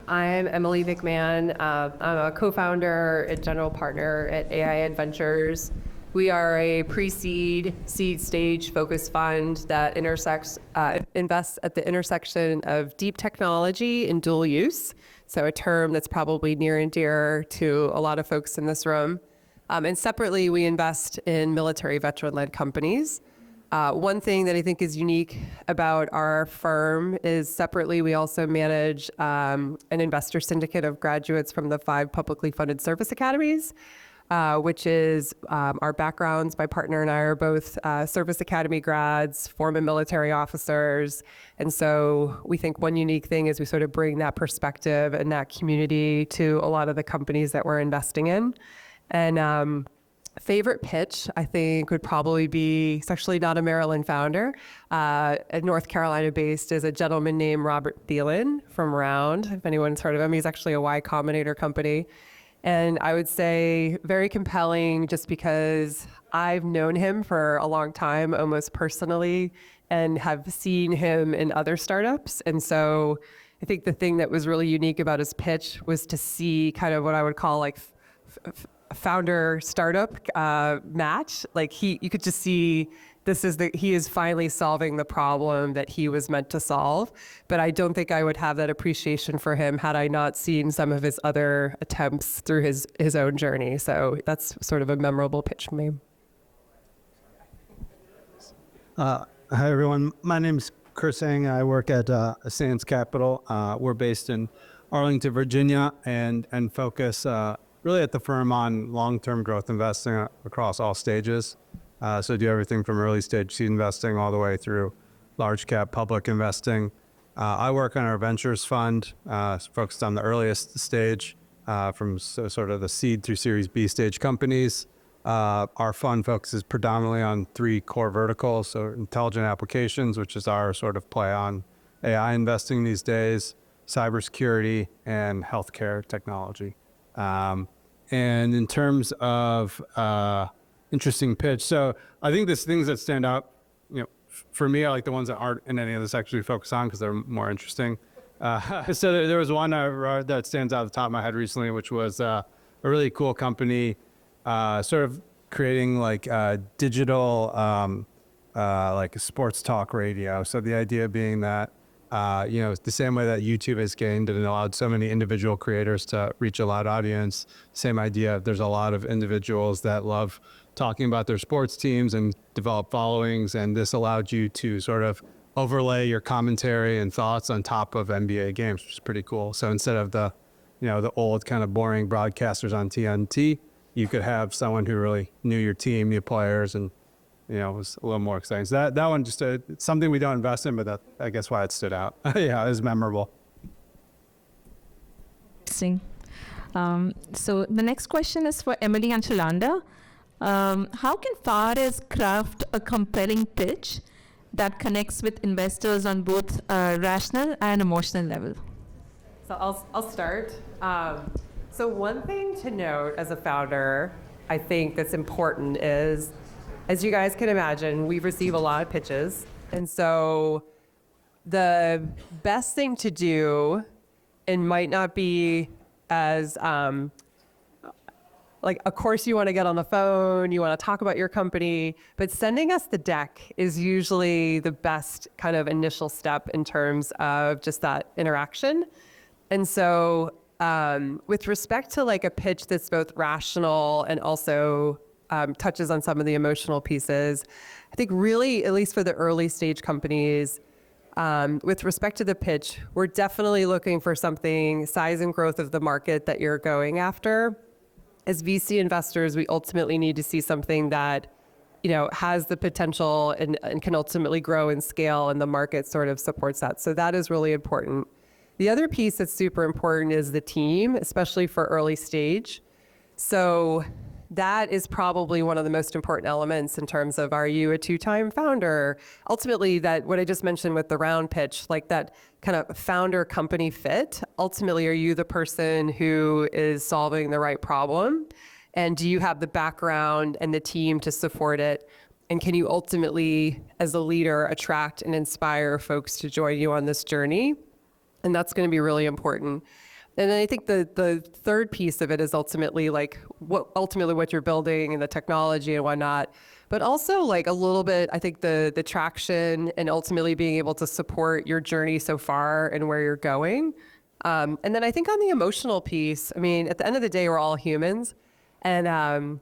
I'm Emily McMahan. I'm a co-founder and general partner at AI Adventures. We are a pre-seed, seed stage focused fund that invests at the intersection of deep technology and dual use. So a term that's probably near and dear to a lot of folks in this room. And separately, we invest in military veteran-led companies. One thing that I think is unique about our firm is separately, we also manage an investor syndicate of graduates from the 5 publicly funded service academies, which is our backgrounds. My partner and I are both service academy grads, former military officers. And so we think one unique thing is we sort of bring that perspective and that community to a lot of the companies that we're investing in. And favorite pitch, I think, would probably be, it's actually not a Maryland founder, North Carolina based, is a gentleman named Robert Thielen from Round. If anyone's heard of him, he's actually a Y Combinator company. And I would say very compelling just because I've known him for a long time, almost personally, and have seen him in other startups. And so I think the thing that was really unique about his pitch was to see kind of what I would call like founder startup match. Like you could just see he is finally solving the problem that he was meant to solve. But I don't think I would have that appreciation for him had I not seen some of his other attempts through his own journey. So that's sort of a memorable pitch for me. Hi everyone, my name is Chris Ang. I work at Sands Capital. We're based in Arlington, Virginia, and focus really at the firm on long-term growth investing across all stages. So do everything from early stage seed investing all the way through large cap public investing. I work on our ventures fund, focused on the earliest stage, from sort of the seed through Series B stage companies. Our fund focuses predominantly on 3 core verticals, so intelligent applications, which is our sort of play on AI investing these days, cybersecurity, and healthcare technology. And in terms of interesting pitch, so I think there's things that stand out. For me, I like the ones that aren't in any of this actually focus on because they're more interesting. So there was one that stands out at the top of my head recently, which was a really cool company, sort of creating like digital, like a sports talk radio. So the idea being that the same way that YouTube has gained and allowed so many individual creators to reach a loud audience, same idea. There's a lot of individuals that love talking about their sports teams and develop followings, and this allowed you to sort of overlay your commentary and thoughts on top of NBA games, which is pretty cool. So instead of the old kind of boring broadcasters on TNT, you could have someone who really knew your team, knew players, and it was a little more exciting. So that one just something we don't invest in, but that I guess why it stood out. Yeah, it was memorable. Interesting. So the next question is for Emily and Shalanda. How can founders craft a compelling pitch that connects with investors on both rational and emotional level? So I'll start. So one thing to note as a founder, I think that's important is, as you guys can imagine, we receive a lot of pitches. And so the best thing to do, and might not be as, of course you want to get on the phone, you want to talk about your company, but sending us the deck is usually the best kind of initial step in terms of just that interaction. And so with respect to like a pitch that's both rational and also touches on some of the emotional pieces, I think really, at least for the early stage companies, with respect to the pitch, we're definitely looking for something size and growth of the market that you're going after. As VC investors, we ultimately need to see something that, has the potential and can ultimately grow and scale, and the market sort of supports that. So that is really important. The other piece that's super important is the team, especially for early stage. So that is probably one of the most important elements in terms of, are you a 2-time founder? Ultimately, that what I just mentioned with the round pitch, like that kind of founder company fit, ultimately, are you the person who is solving the right problem? And do you have the background and the team to support it? And can you ultimately, as a leader, attract and inspire folks to join you on this journey? And that's going to be really important. And then I think the third piece of it is ultimately like what you're building and the technology and whatnot, but also like a little bit, I think the traction and ultimately being able to support your journey so far and where you're going. And then I think on the emotional piece, I mean, at the end of the day, we're all humans, and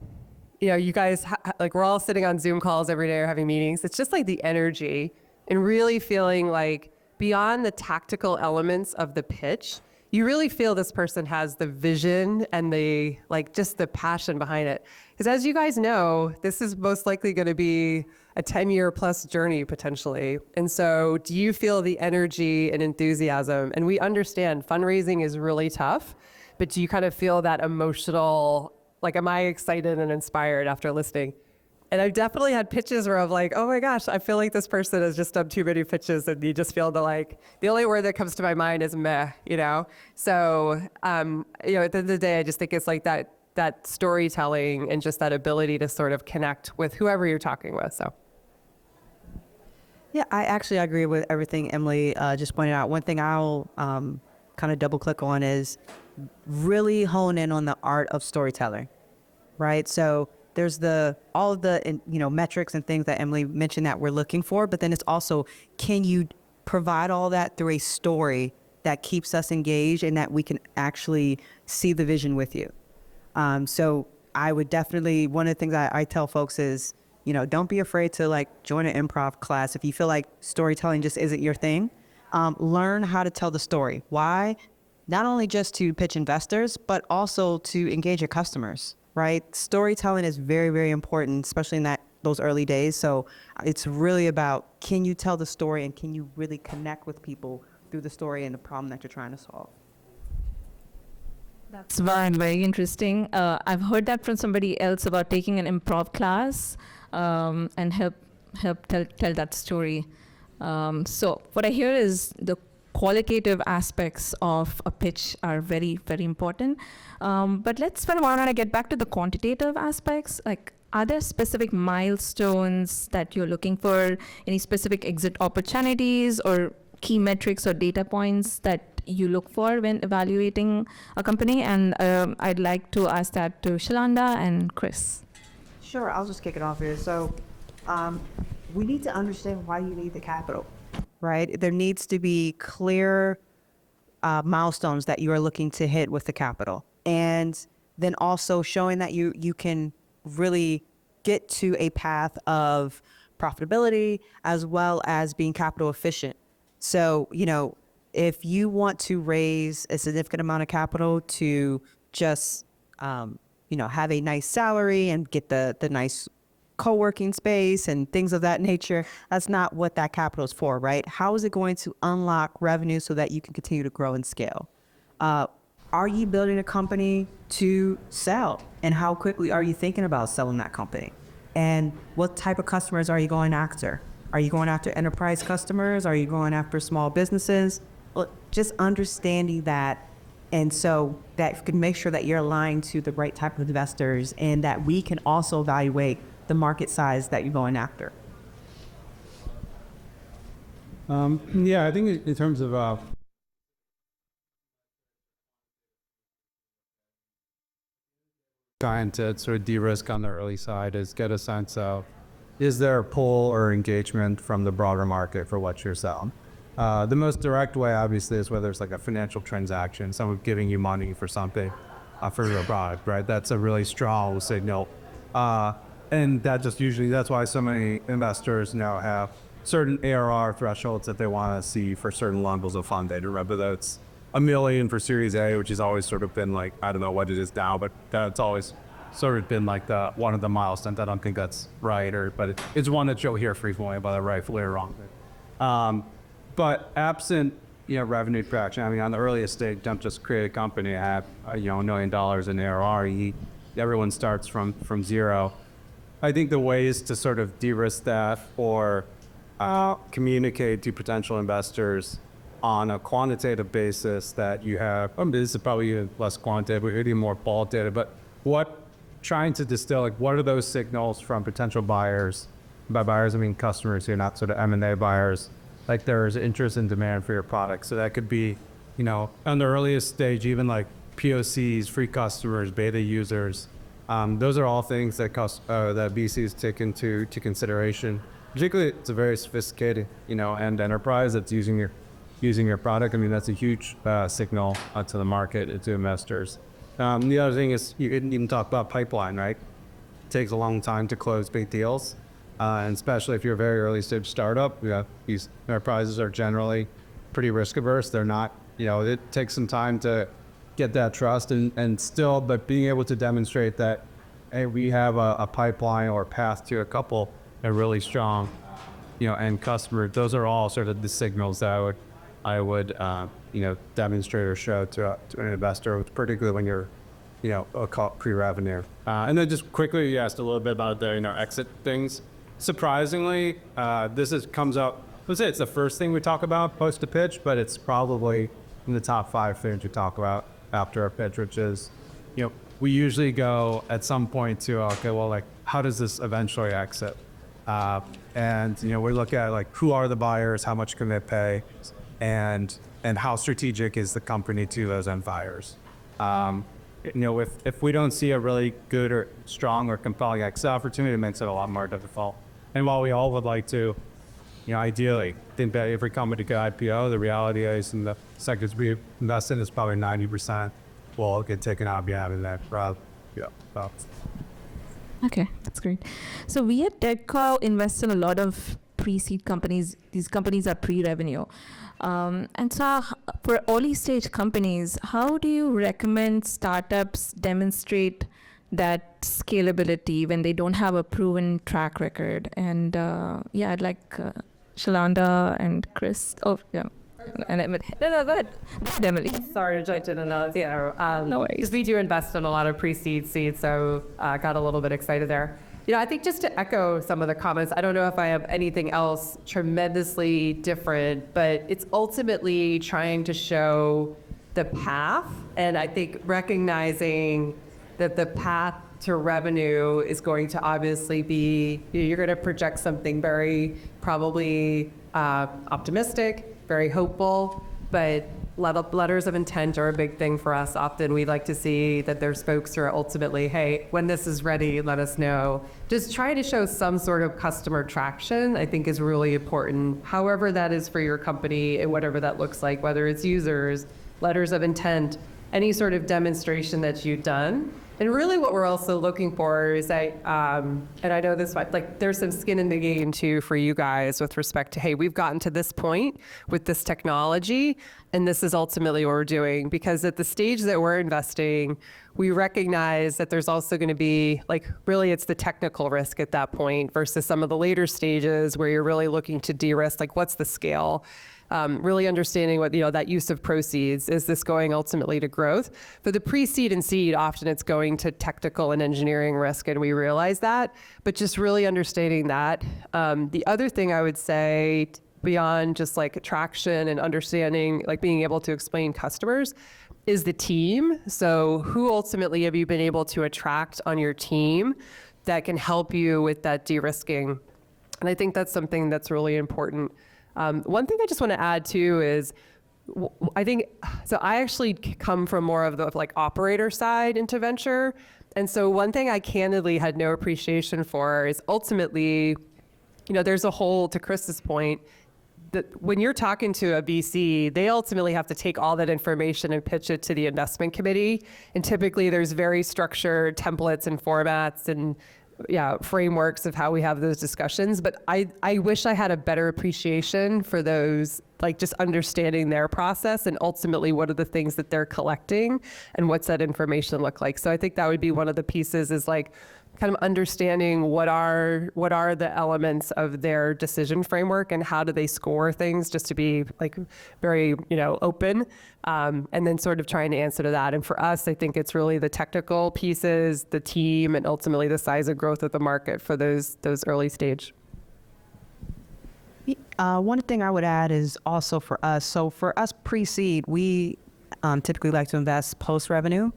you know, you guys like we're all sitting on Zoom calls every day or having meetings. It's just like the energy and really feeling like beyond the tactical elements of the pitch, you really feel this person has the vision and the like just the passion behind it. Because as you guys know, this is most likely going to be a 10-year plus journey potentially. And so do you feel the energy and enthusiasm? And we understand fundraising is really tough, but do you kind of feel that emotional, like, am I excited and inspired after listening? And I've definitely had pitches where I'm like, oh my gosh, I feel like this person has just done too many pitches, and you just feel the only word that comes to my mind is meh, you know? So, you know, at the end of the day, I just think it's like that storytelling and just that ability to sort of connect with whoever you're talking with, so. Yeah, I actually agree with everything Emily just pointed out. One thing I'll kind of double click on is really hone in on the art of storytelling, right? So there's all of the metrics and things that Emily mentioned that we're looking for, but then it's also, can you provide all that through a story that keeps us engaged and that we can actually see the vision with you? So I would definitely, one of the things I tell folks is, you know, don't be afraid to like join an improv class. If you feel like storytelling just isn't your thing, learn how to tell the story. Why? Not only just to pitch investors, but also to engage your customers. Right? Storytelling is very, very important, especially in those early days. So it's really about, can you tell the story and can you really connect with people through the story and the problem that you're trying to solve? That's very, very interesting. I've heard that from somebody else about taking an improv class and help tell that story. So what I hear is the qualitative aspects of a pitch are very, very important. But let's spend a while and get back to the quantitative aspects. Like, are there specific milestones that you're looking for? Any specific exit opportunities or key metrics or data points that you look for when evaluating a company? And I'd like to ask that to Shalanda and Chris. Sure, I'll just kick it off here. So we need to understand why you need the capital. Right? There needs to be clear milestones that you are looking to hit with the capital. And then also showing that you can really get to a path of profitability as well as being capital efficient. So, you know, if you want to raise a significant amount of capital to just, have a nice salary and get the nice co-working space and things of that nature, that's not what that capital is for, right? How is it going to unlock revenue so that you can continue to grow and scale? Are you building a company to sell? And how quickly are you thinking about selling that company? And what type of customers are you going after? Are you going after enterprise customers? Are you going after small businesses? Well, just understanding that. And so that can make sure that you're aligned to the right type of investors and that we can also evaluate the market size that you're going after. Yeah, I think in terms of trying to sort of de-risk on the early side is get a sense of, is there a pull or engagement from the broader market for what you're selling? The most direct way, obviously, is whether it's like a financial transaction, someone giving you money for something, for your product, right? That's a really strong signal. And that just usually, that's why so many investors now have certain ARR thresholds that they want to see for certain levels of funding. Whether that's $1 million for Series A, which has always sort of been like, I don't know what it is now, but that's always sort of been like one of the milestones. I don't think that's right, but it's one that you'll hear frequently, whether rightfully or wrong. But absent, revenue traction, I mean, on the earliest stage, don't just create a company, have, $1 million in ARR. Everyone starts from zero. I think the ways to sort of de-risk that or communicate to potential investors on a quantitative basis that you have, this is probably less quantitative, but even more qualitative, but trying to distill, like, what are those signals from potential buyers? By buyers, I mean customers who are not sort of M&A buyers, like there's interest and demand for your product. So that could be on the earliest stage, even like POCs, free customers, beta users, those are all things that that VCs take into consideration. Particularly, it's a very sophisticated, end enterprise that's using your product. I mean, that's a huge signal to the market, to investors. The other thing is you didn't even talk about pipeline, right? It takes a long time to close big deals, and especially if you're a very early stage startup. These enterprises are generally pretty risk averse. They're not, it takes some time to get that trust but being able to demonstrate that, hey, we have a pipeline or path to a couple a really strong, end customer. Those are all sort of the signals that I would demonstrate or show to an investor, particularly when you're, pre-revenue. And then just quickly, you asked a little bit about the, exit things. Surprisingly, comes up. Let's say it's the first thing we talk about post a pitch, but it's probably in the top 5 things we talk about after a pitch, which is, we usually go at some point to, okay, well, like, how does this eventually exit? And we look at like who are the buyers, how much can they pay, and how strategic is the company to those end buyers. If we don't see a really good or strong or compelling exit opportunity, it makes it a lot more difficult. And while we all would like to, ideally think that every company could IPO, the reality is in the sectors we invest in is probably 90% will get taken out behind that. Okay, that's great. So we at TechCo invest in a lot of pre-seed companies. These companies are pre-revenue. And so for early stage companies, how do you recommend startups demonstrate that scalability when they don't have a proven track record? And I'd like Shalanda and Chris. Oh, yeah. And Emily. No, go ahead. Go ahead, Emily. Sorry to jump in another, No worries. because we do invest in a lot of pre-seed seeds, so got a little bit excited there. I think just to echo some of the comments, I don't know if I have anything else tremendously different, but it's ultimately trying to show the path, and I think recognizing that the path to revenue is going to obviously be, you're going to project something very probably optimistic, very hopeful, but letters of intent are a big thing for us. Often we like to see that there's folks who are ultimately, hey, when this is ready, let us know. Just try to show some sort of customer traction, I think, is really important, however that is for your company and whatever that looks like, whether it's users, letters of intent, any sort of demonstration that you've done. And really what we're also looking for is and I know this, like, there's some skin in the game too for you guys with respect to, hey, we've gotten to this point with this technology, and this is ultimately what we're doing. Because at the stage that we're investing, we recognize that there's also going to be, like, really it's the technical risk at that point versus some of the later stages where you're really looking to de-risk, like, what's the scale? Really understanding what, that use of proceeds, is this going ultimately to growth? For the pre-seed and seed, often it's going to technical and engineering risk, and we realize that, but just really understanding that. The other thing I would say, beyond just like attraction and understanding, like being able to explain customers, is the team. So who ultimately have you been able to attract on your team that can help you with that de-risking? And I think that's something that's really important. One thing I just want to add too is, I actually come from more of the like operator side into venture. And so one thing I candidly had no appreciation for is ultimately, there's a whole, to Chris's point, that when you're talking to a VC, they ultimately have to take all that information and pitch it to the investment committee. And typically there's very structured templates and formats and frameworks of how we have those discussions. But I wish I had a better appreciation for those, like just understanding their process and ultimately what are the things that they're collecting and what's that information look like. So I think that would be one of the pieces, is like kind of understanding what are the elements of their decision framework and how do they score things, just to be like very, open, and then sort of trying to answer to that. And for us, I think it's really the technical pieces, the team, and ultimately the size of growth of the market for those early stage. One thing I would add is also for us. So for us pre-seed, we typically like to invest post-revenue.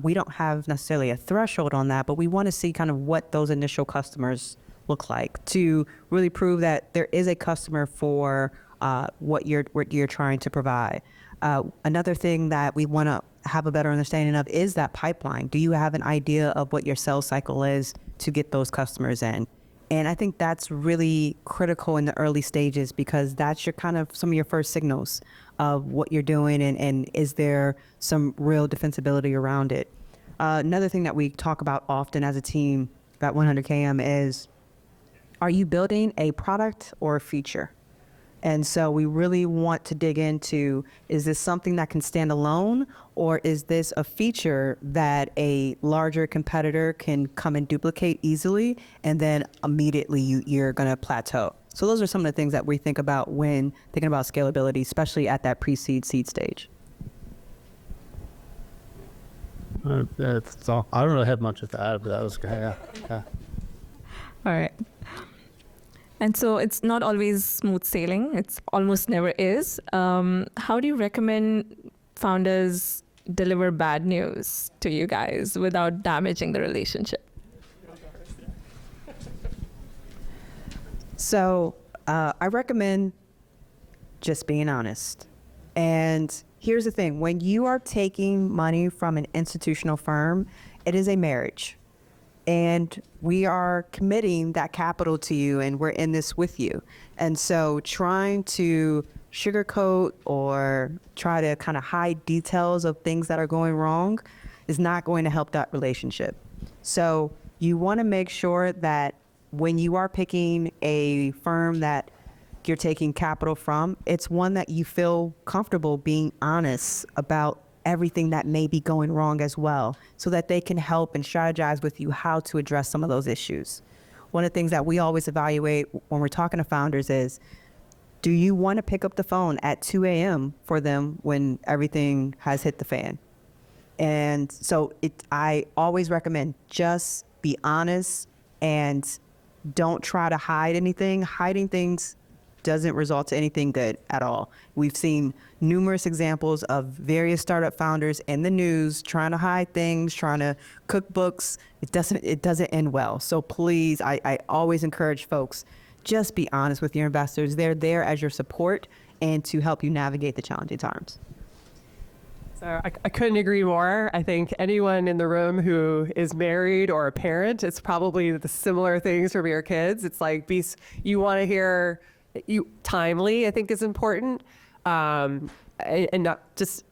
We don't have necessarily a threshold on that, but we want to see kind of what those initial customers look like to really prove that there is a customer for what you're trying to provide. Another thing that we want to have a better understanding of is that pipeline. Do you have an idea of what your sales cycle is to get those customers in? And I think that's really critical in the early stages, because that's your kind of some of your first signals of what you're doing, and is there some real defensibility around it. Another thing that we talk about often as a team at 100KM is, are you building a product or a feature? And so we really want to dig into, is this something that can stand alone, or is this a feature that a larger competitor can come and duplicate easily, and then immediately you're going to plateau? So those are some of the things that we think about when thinking about scalability, especially at that pre-seed seed stage. That's all. I don't really have much to add, but that was yeah. All right. And so it's not always smooth sailing. It's almost never is. How do you recommend founders deliver bad news to you guys without damaging the relationship? So I recommend just being honest. And here's the thing. When you are taking money from an institutional firm, it is a marriage. And we are committing that capital to you, and we're in this with you. And so trying to sugarcoat or try to kind of hide details of things that are going wrong is not going to help that relationship. So you want to make sure that when you are picking a firm that you're taking capital from, it's one that you feel comfortable being honest about everything that may be going wrong as well, so that they can help and strategize with you how to address some of those issues. One of the things that we always evaluate when we're talking to founders is, do you want to pick up the phone at 2 a.m. for them when everything has hit the fan? And so I always recommend just be honest and don't try to hide anything. Hiding things doesn't result to anything good at all. We've seen numerous examples of various startup founders in the news trying to hide things, trying to cook books. It doesn't end well. So please, I always encourage folks, just be honest with your investors. They're there as your support and to help you navigate the challenging times. So I couldn't agree more. I think anyone in the room who is married or a parent, it's probably the similar things from your kids. It's like, you want to hear timely, I think, is important. And not just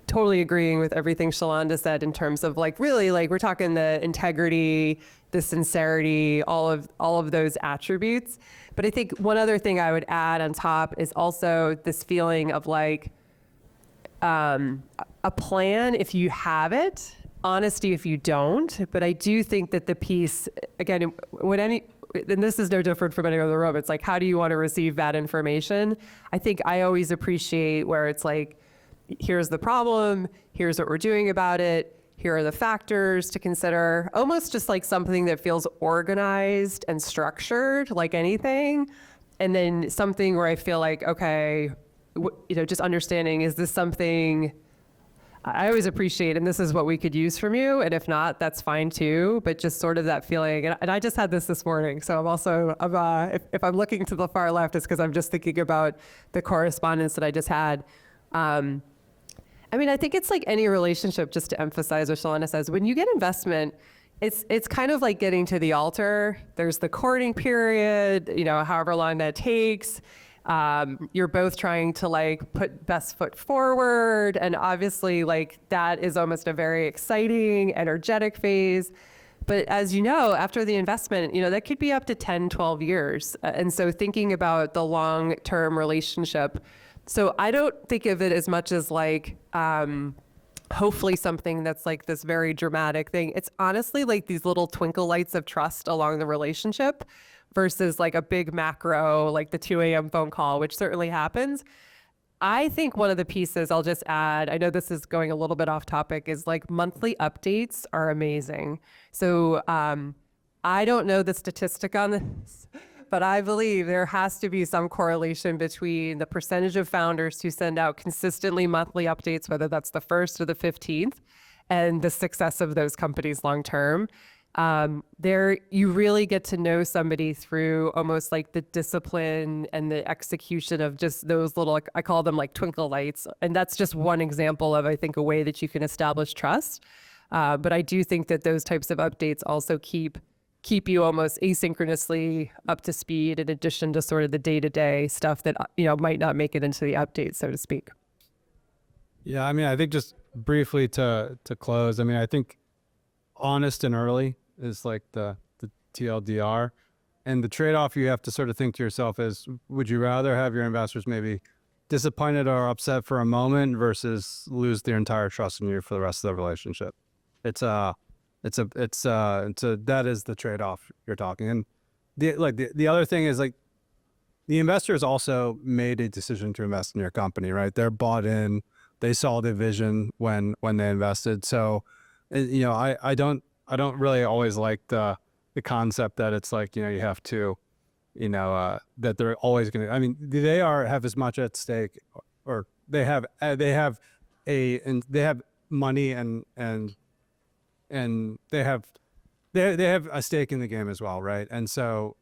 totally agreeing with everything Shalanda said in terms of really we're talking the integrity, the sincerity, all of those attributes. But I think one other thing I would add on top is also this feeling of a plan if you have it, honesty if you don't. But I do think that the piece, again, and this is no different from any other room, it's like, how do you want to receive bad information? I think I always appreciate where it's like, here's the problem, here's what we're doing about it, here are the factors to consider, almost just like something that feels organized and structured, like anything. And then something where I feel like, okay, just understanding, is this something I always appreciate, and this is what we could use from you, and if not, that's fine too, but just sort of that feeling, and I just had this morning, so if I'm looking to the far left, it's because I'm just thinking about the correspondence that I just had. I think it's like any relationship, just to emphasize what Shalanda says, when you get investment, it's kind of like getting to the altar. There's the courting period, however long that takes. You're both trying to put best foot forward. And obviously that is almost a very exciting, energetic phase. But as you know, after the investment, that could be up to 10, 12 years. And so thinking about the long-term relationship. So I don't think of it as much as hopefully something that's this very dramatic thing. It's honestly these little twinkle lights of trust along the relationship, versus a big macro, the 2 a.m. phone call, which certainly happens. I think one of the pieces I'll just add, I know this is going a little bit off topic, is monthly updates are amazing. So I don't know the statistic on this, but I believe there has to be some correlation between the percentage of founders who send out consistently monthly updates, whether that's the 1st or the 15th, and the success of those companies long term. there you really get to know somebody through almost like the discipline and the execution of just those little, I call them like twinkle lights. And that's just one example of, I think, a way that you can establish trust. But I do think that those types of updates also keep you almost asynchronously up to speed, in addition to sort of the day-to-day stuff that, might not make it into the update, so to speak. Yeah, I mean, I think just briefly to close, I mean, I think honest and early is like the TLDR. And the trade-off you have to sort of think to yourself is, would you rather have your investors maybe disappointed or upset for a moment versus lose their entire trust in you for the rest of the relationship? That is the trade-off you're talking. And the other thing is, like, the investors also made a decision to invest in your company, right? They're bought in. They saw the vision when they invested. So, I don't really always like the concept that it's like, you have to, that they're always going to, I mean, they have as much at stake, or they have money and they have a stake in the game as well, right? And so,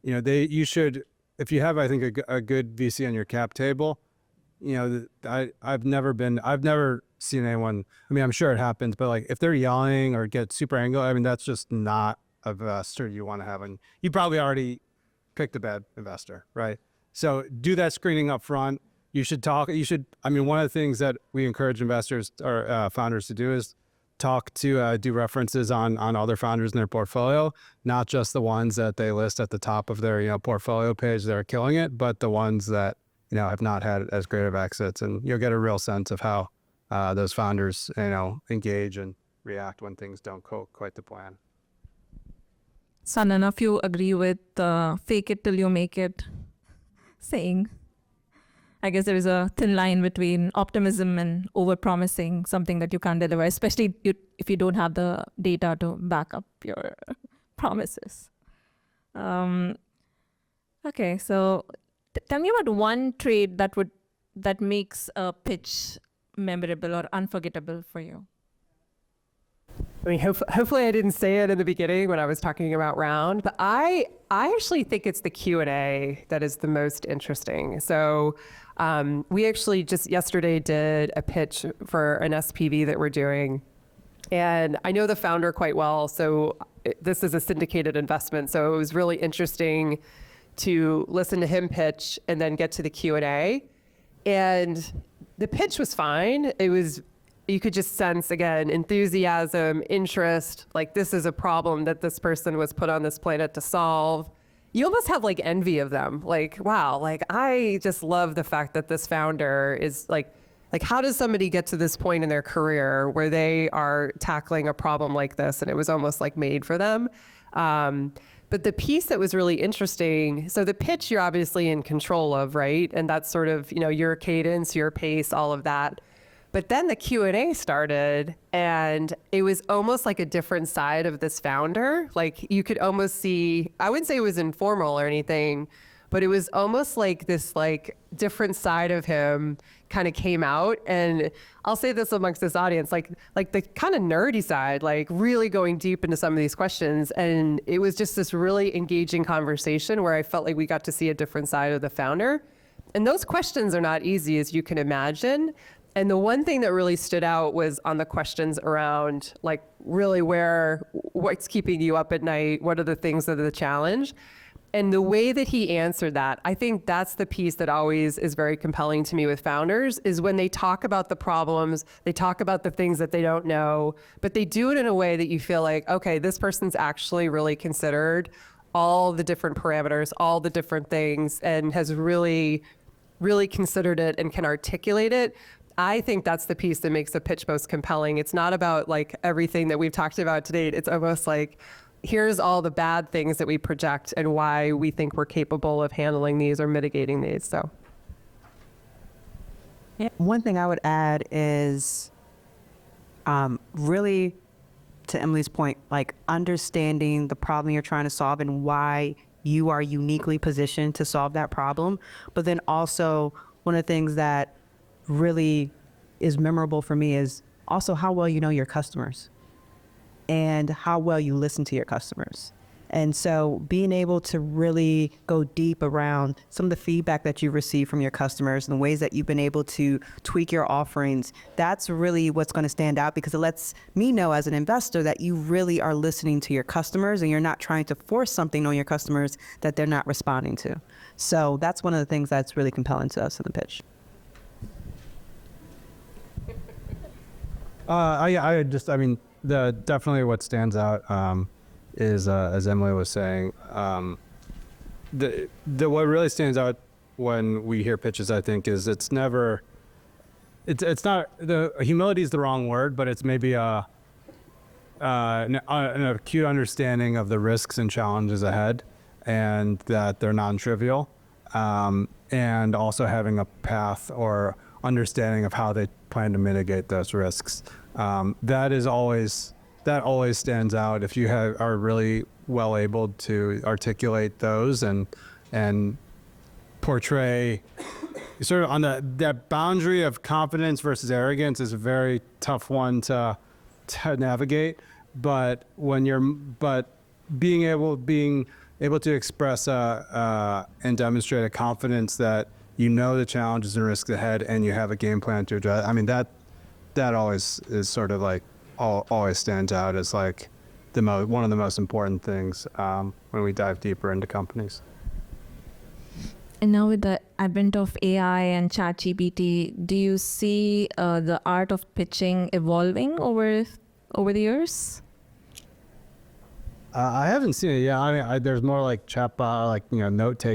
you should, if you have, I think, a good VC on your cap table, I've never seen anyone, I mean, I'm sure it happens, but like if they're yelling or get super angry, I mean, that's just not a investor you want to have. And you probably already picked a bad investor, right? So do that screening up front. I mean, one of the things that we encourage investors or founders to do is talk to, do references on other founders in their portfolio, not just the ones that they list at the top of their, portfolio page that are killing it, but the ones that, have not had as great of exits. And you'll get a real sense of how those founders, engage and react when things don't go quite to plan. So none of you agree with the fake it till you make it saying. I guess there is a thin line between optimism and over-promising something that you can't deliver, especially if you don't have the data to back up your promises. Okay, so tell me about one trait that makes a pitch memorable or unforgettable for you. I mean, hopefully I didn't say it in the beginning when I was talking about round, but I actually think it's the Q&A that is the most interesting. So we actually just yesterday did a pitch for an SPV that we're doing. And I know the founder quite well. So this is a syndicated investment. So it was really interesting to listen to him pitch and then get to the Q&A. And the pitch was fine. You could just sense, again, enthusiasm, interest, like this is a problem that this person was put on this planet to solve. You almost have like envy of them. Like, wow, like I just love the fact that this founder is like how does somebody get to this point in their career where they are tackling a problem like this? And it was almost like made for them. But the piece that was really interesting, so the pitch you're obviously in control of, right? And that's sort of, your cadence, your pace, all of that. But then the Q&A started, and it was almost like a different side of this founder. Like you could almost see, I wouldn't say it was informal or anything, but it was almost like this like different side of him kind of came out. And I'll say this amongst this audience, like the kind of nerdy side, like really going deep into some of these questions. And it was just this really engaging conversation where I felt like we got to see a different side of the founder. And those questions are not easy, as you can imagine. And the one thing that really stood out was on the questions around like really what's keeping you up at night? What are the things that are the challenge? And the way that he answered that, I think that's the piece that always is very compelling to me with founders, is when they talk about the problems, they talk about the things that they don't know, but they do it in a way that you feel like, okay, this person's actually really considered all the different parameters, all the different things, and has really, really considered it and can articulate it. I think that's the piece that makes the pitch most compelling. It's not about like everything that we've talked about to date. It's almost like, here's all the bad things that we project and why we think we're capable of handling these or mitigating these. So, yeah. One thing I would add is really, to Emily's point, like understanding the problem you're trying to solve and why you are uniquely positioned to solve that problem. But then also one of the things that really is memorable for me is also how well you know your customers. and how well you listen to your customers. And so being able to really go deep around some of the feedback that you receive from your customers and the ways that you've been able to tweak your offerings, that's really what's going to stand out, because it lets me know as an investor that you really are listening to your customers and you're not trying to force something on your customers that they're not responding to. So that's one of the things that's really compelling to us in the pitch. Definitely what stands out is, as Emily was saying, what really stands out when we hear pitches, I think, is it's not, humility is the wrong word, but it's maybe an acute understanding of the risks and challenges ahead, and that they're non-trivial, and also having a path or understanding of how they plan to mitigate those risks. That always stands out if you are really well able to articulate those and portray sort of on that boundary of confidence versus arrogance is a very tough one to navigate. But being able to express and demonstrate a confidence that you know the challenges and risks ahead and you have a game plan to address. I mean, that always is sort of like always stands out as like one of the most important things when we dive deeper into companies. And now with the advent of AI and ChatGPT, do you see the art of pitching evolving over the years? I haven't seen it yet. I mean, there's more like chatbot, like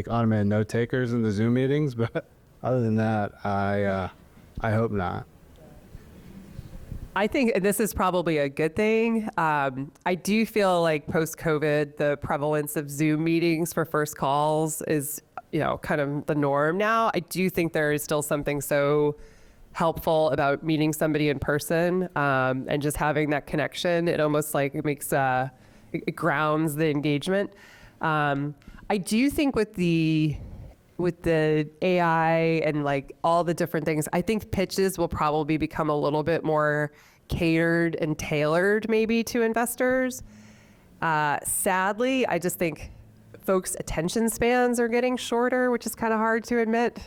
automated note takers in the Zoom meetings, but other than that, I hope not. I think this is probably a good thing. I do feel like post-COVID, the prevalence of Zoom meetings for first calls is, kind of the norm now. I do think there is still something so helpful about meeting somebody in person and just having that connection. It almost like it makes it grounds the engagement. I do think with the AI and like all the different things, I think pitches will probably become a little bit more catered and tailored maybe to investors. Sadly, I just think folks' attention spans are getting shorter, which is kind of hard to admit.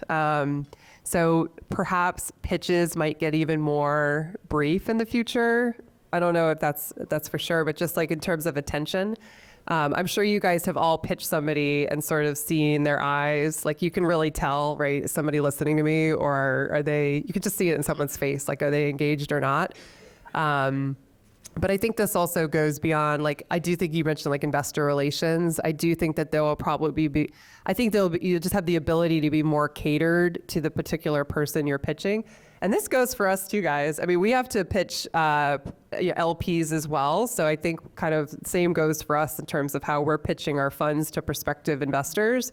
So perhaps pitches might get even more brief in the future. I don't know if that's for sure, but just like in terms of attention, I'm sure you guys have all pitched somebody and sort of seen their eyes. Like you can really tell, right? Is somebody listening to me, or you can just see it in someone's face. Like, are they engaged or not? But I think this also goes beyond, like, I do think you mentioned like investor relations. I do think that there will probably you just have the ability to be more catered to the particular person you're pitching. And this goes for us too, guys. I mean, we have to pitch LPs as well. So I think kind of same goes for us in terms of how we're pitching our funds to prospective investors.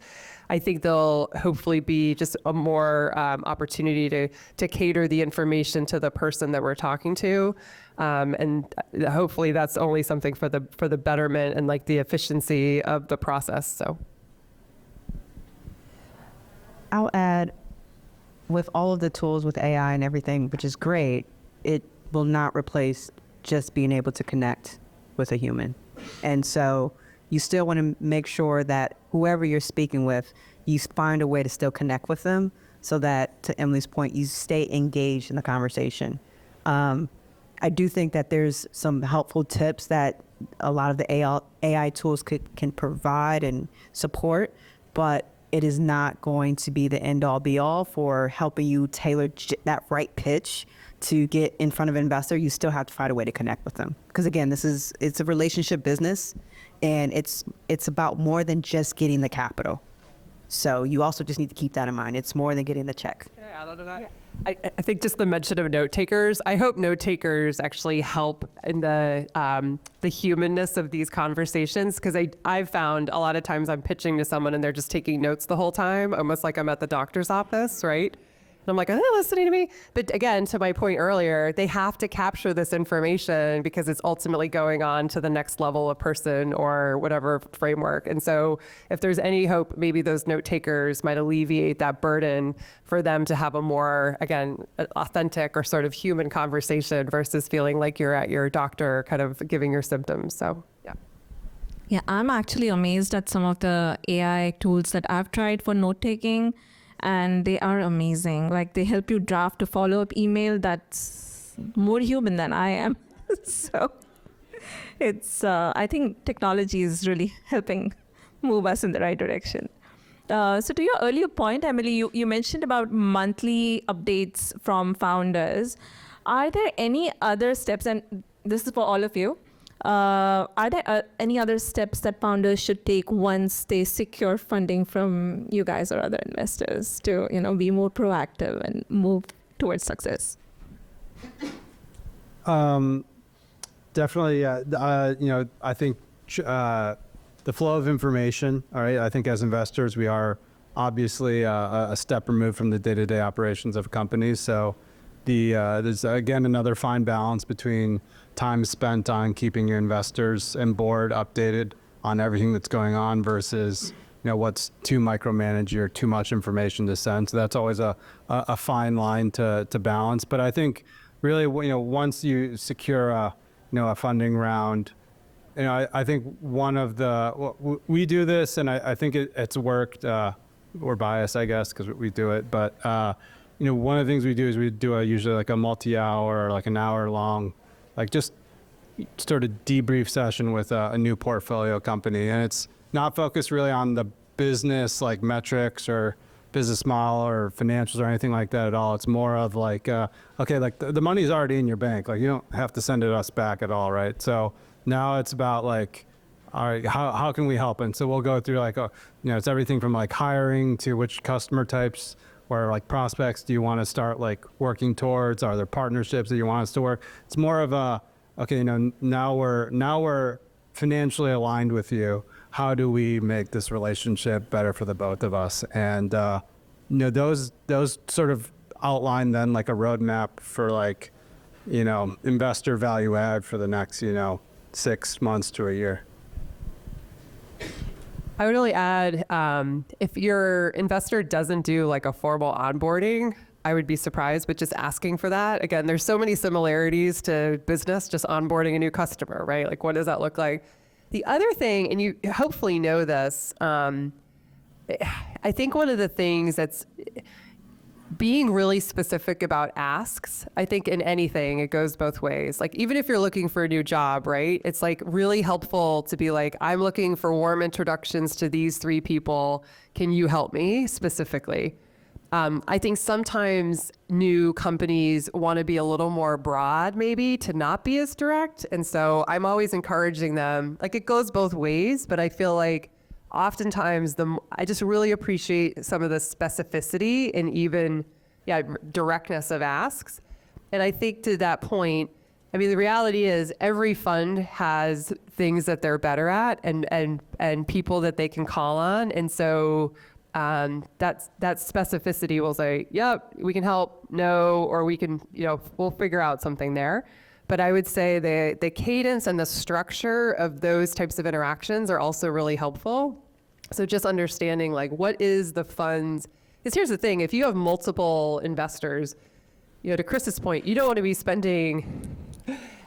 I think there'll hopefully be just a more opportunity to cater the information to the person that we're talking to. And hopefully that's only something for the betterment and like the efficiency of the process. So I'll add, with all of the tools with AI and everything, which is great, it will not replace just being able to connect with a human. And so you still want to make sure that whoever you're speaking with, you find a way to still connect with them so that, to Emily's point, you stay engaged in the conversation. I do think that there's some helpful tips that a lot of the AI tools can provide and support, but it is not going to be the end-all be-all for helping you tailor that right pitch to get in front of an investor. You still have to find a way to connect with them. Because again, it's a relationship business, and it's about more than just getting the capital. So you also just need to keep that in mind. It's more than getting the check. I don't know that. I think just the mention of note takers. I hope note takers actually help in the humanness of these conversations, because I've found a lot of times I'm pitching to someone and they're just taking notes the whole time, almost like I'm at the doctor's office, right? And I'm like, are they listening to me? But again, to my point earlier, they have to capture this information because it's ultimately going on to the next level of person or whatever framework. And so if there's any hope, maybe those note takers might alleviate that burden for them to have a more, again, authentic or sort of human conversation versus feeling like you're at your doctor kind of giving your symptoms. So, yeah. Yeah, I'm actually amazed at some of the AI tools that I've tried for note taking, and they are amazing. Like, they help you draft a follow-up email that's more human than I am. So it's, I think technology is really helping move us in the right direction. So to your earlier point, Emily, you mentioned about monthly updates from founders. Are there any other steps, and this is for all of you, are there any other steps that founders should take once they secure funding from you guys or other investors to, be more proactive and move towards success? Definitely, I think the flow of information, all right, I think as investors, we are obviously a step removed from the day-to-day operations of companies. So there's, again, another fine balance between time spent on keeping your investors and board updated on everything that's going on versus, what's too micromanaged or too much information to send. So that's always a fine line to balance. But I think really, once you secure a funding round, I think one of we do this, and I think it's worked. We're biased, I guess, because we do it. But, one of the things we do is we do usually like a multi-hour or like an hour-long, like just sort of debrief session with a new portfolio company. And it's not focused really on the business, like metrics or business model or financials or anything like that at all. It's more of like, okay, like the money's already in your bank. Like, you don't have to send it us back at all, right? So now it's about like, all right, how can we help? And so we'll go through like, it's everything from like hiring to which customer types or like prospects do you want to start like working towards? Are there partnerships that you want us to work? It's more of a, okay, now we're financially aligned with you. How do we make this relationship better for the both of us? And those sort of outline then like a roadmap for like, investor value add for the next 6 months to a year. I would really add, if your investor doesn't do like a formal onboarding, I would be surprised, but just asking for that. Again, there's so many similarities to business, just onboarding a new customer, right? Like, what does that look like? The other thing, and you hopefully know this, I think one of the things that's being really specific about asks. I think in anything, it goes both ways. Like, even if you're looking for a new job, right? It's like really helpful to be like, I'm looking for warm introductions to these 3 people. Can you help me specifically? I think sometimes new companies want to be a little more broad, maybe, to not be as direct. And so I'm always encouraging them. Like, it goes both ways, but I feel like oftentimes I just really appreciate some of the specificity and even directness of asks. And I think to that point, I mean, the reality is every fund has things that they're better at and people that they can call on. And so that specificity will say, yep, we can help, no, or we can, we'll figure out something there. But I would say the cadence and the structure of those types of interactions are also really helpful. So just understanding like, what is the fund's, because here's the thing, if you have multiple investors, to Chris's point, you don't want to be spending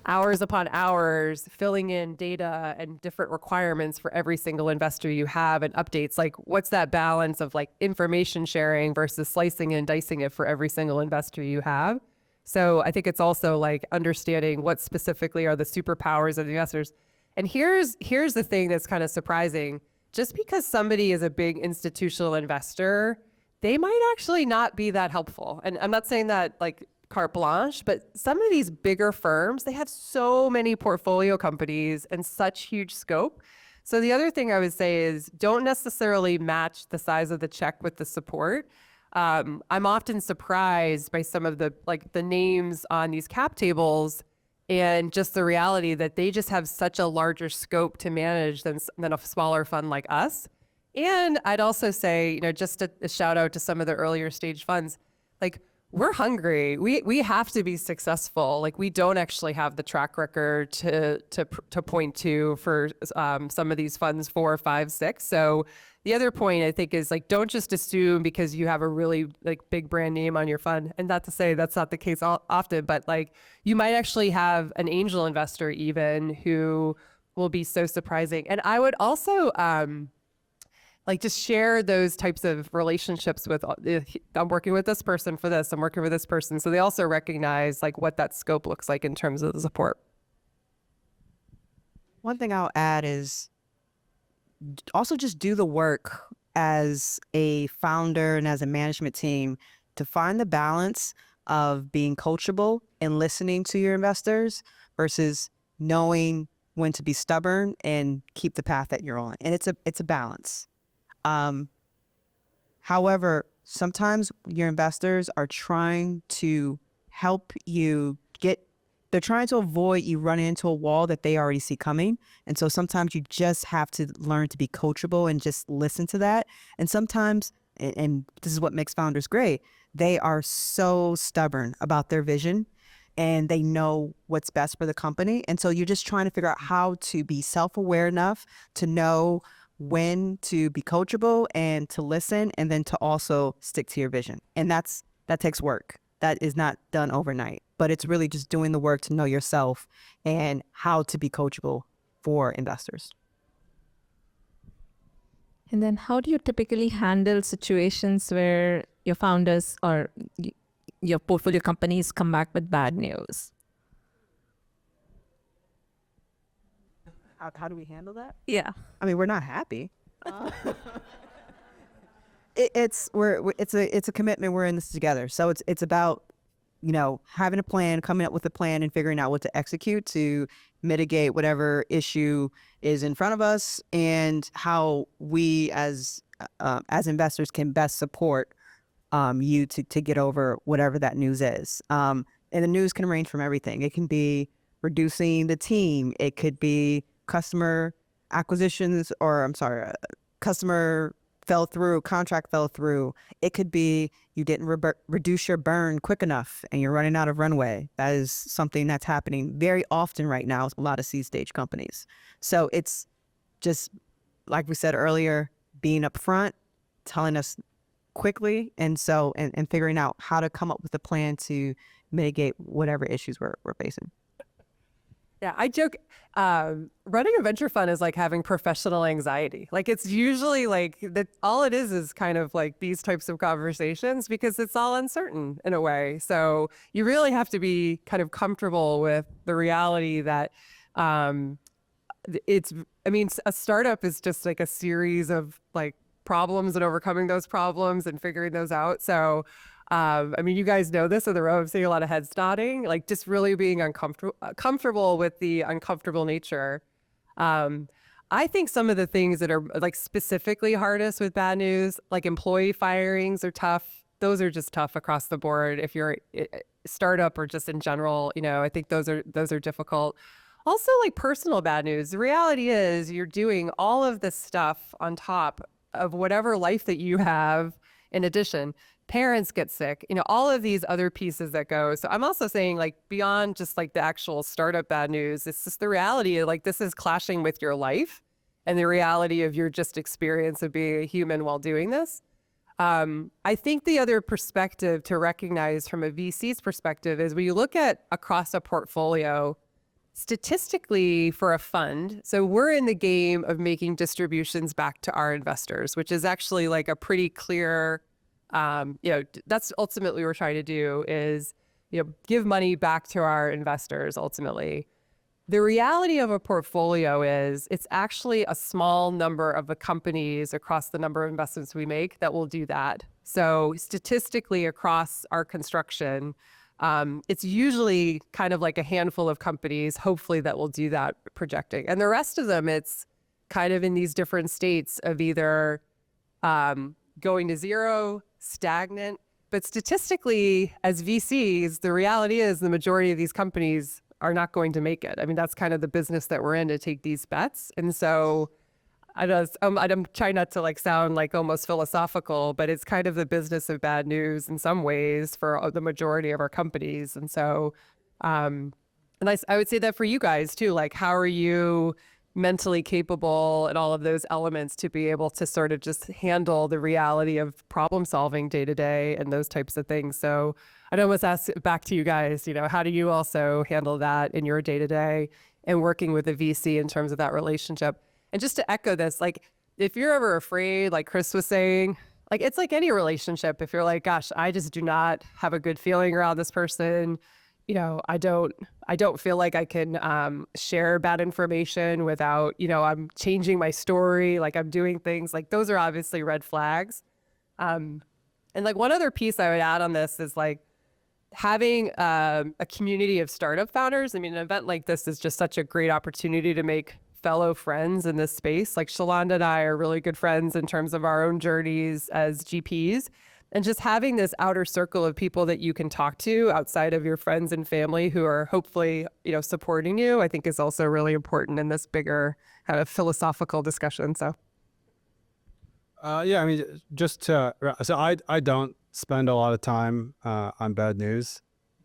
hours upon hours filling in data and different requirements for every single investor you have and updates. Like, what's that balance of like information sharing versus slicing and dicing it for every single investor you have? So I think it's also like understanding what specifically are the superpowers of the investors. And here's the thing that's kind of surprising. Just because somebody is a big institutional investor, they might actually not be that helpful. And I'm not saying that like carte blanche, but some of these bigger firms, they have so many portfolio companies and such huge scope. So the other thing I would say is don't necessarily match the size of the check with the support. I'm often surprised by some of the names on these cap tables and just the reality that they just have such a larger scope to manage than a smaller fund like us. And I'd also say, just a shout out to some of the earlier stage funds, like we're hungry. We have to be successful. Like we don't actually have the track record to point to for some of these funds 4, 5, 6. So the other point I think is like don't just assume because you have a really like big brand name on your fund, and not to say that's not the case often, but like you might actually have an angel investor even who will be so surprising. And I would also like just share those types of relationships with, I'm working with this person for this, I'm working with this person. So they also recognize like what that scope looks like in terms of the support. One thing I'll add is also just do the work as a founder and as a management team to find the balance of being coachable and listening to your investors versus knowing when to be stubborn and keep the path that you're on. And it's a balance. However, sometimes your investors are trying to help you they're trying to avoid you running into a wall that they already see coming. And so sometimes you just have to learn to be coachable and just listen to that. And sometimes, and this is what makes founders great, they are so stubborn about their vision and they know what's best for the company. And so you're just trying to figure out how to be self-aware enough to know when to be coachable and to listen, and then to also stick to your vision. And that takes work. That is not done overnight, but it's really just doing the work to know yourself and how to be coachable for investors. And then how do you typically handle situations where your founders or your portfolio companies come back with bad news? How do we handle that? Yeah. I mean, we're not happy. It's a commitment. We're in this together. So it's about, having a plan, coming up with a plan and figuring out what to execute to mitigate whatever issue is in front of us, and how we as investors can best support you to get over whatever that news is. And the news can range from everything. It can be reducing the team. It could be customer acquisitions, or customer fell through, contract fell through. It could be you didn't reduce your burn quick enough and you're running out of runway. That is something that's happening very often right now with a lot of seed stage companies. So it's just, like we said earlier, being upfront, telling us quickly, and figuring out how to come up with a plan to mitigate whatever issues we're facing. Yeah, I joke, running a venture fund is like having professional anxiety. Like it's usually like that, all it is kind of like these types of conversations because it's all uncertain in a way. So you really have to be kind of comfortable with the reality that a startup is just like a series of like problems and overcoming those problems and figuring those out. So you guys know this in the room. I'm seeing a lot of heads nodding, like just really being comfortable with the uncomfortable nature. I think some of the things that are like specifically hardest with bad news, like employee firings are tough. Those are just tough across the board. If you're a startup or just in general, I think those are difficult. Also, like personal bad news. The reality is you're doing all of this stuff on top of whatever life that you have in addition. Parents get sick, all of these other pieces that go. So I'm also saying like beyond just like the actual startup bad news, it's just the reality of like this is clashing with your life and the reality of your just experience of being a human while doing this. I think the other perspective to recognize from a VC's perspective is when you look at across a portfolio, statistically for a fund, so we're in the game of making distributions back to our investors, which is actually like a pretty clear, that's ultimately what we're trying to do is, give money back to our investors ultimately. The reality of a portfolio is it's actually a small number of the companies across the number of investments we make that will do that. So statistically across our construction, it's usually kind of like a handful of companies, hopefully, that will do that projecting. And the rest of them, it's kind of in these different states of either going to zero, stagnant. But statistically, as VCs, the reality is the majority of these companies are not going to make it. I mean, that's kind of the business that we're in, to take these bets. And so I'm trying not to like sound like almost philosophical, but it's kind of the business of bad news in some ways for the majority of our companies. And so, and I would say that for you guys too, like how are you mentally capable and all of those elements to be able to sort of just handle the reality of problem solving day to day and those types of things. So I'd almost ask back to you guys, how do you also handle that in your day to day and working with a VC in terms of that relationship? And just to echo this, like if you're ever afraid, like Chris was saying, like it's like any relationship. If you're like, gosh, I just do not have a good feeling around this person, I don't feel like I can share bad information without, I'm changing my story, like I'm doing things like those are obviously red flags. And like one other piece I would add on this is like having a community of startup founders. I mean, an event like this is just such a great opportunity to make fellow friends in this space. Like Shalanda and I are really good friends in terms of our own journeys as GPs. And just having this outer circle of people that you can talk to outside of your friends and family who are hopefully, supporting you, I think is also really important in this bigger kind of philosophical discussion. So, Yeah, I mean, so I don't spend a lot of time on bad news.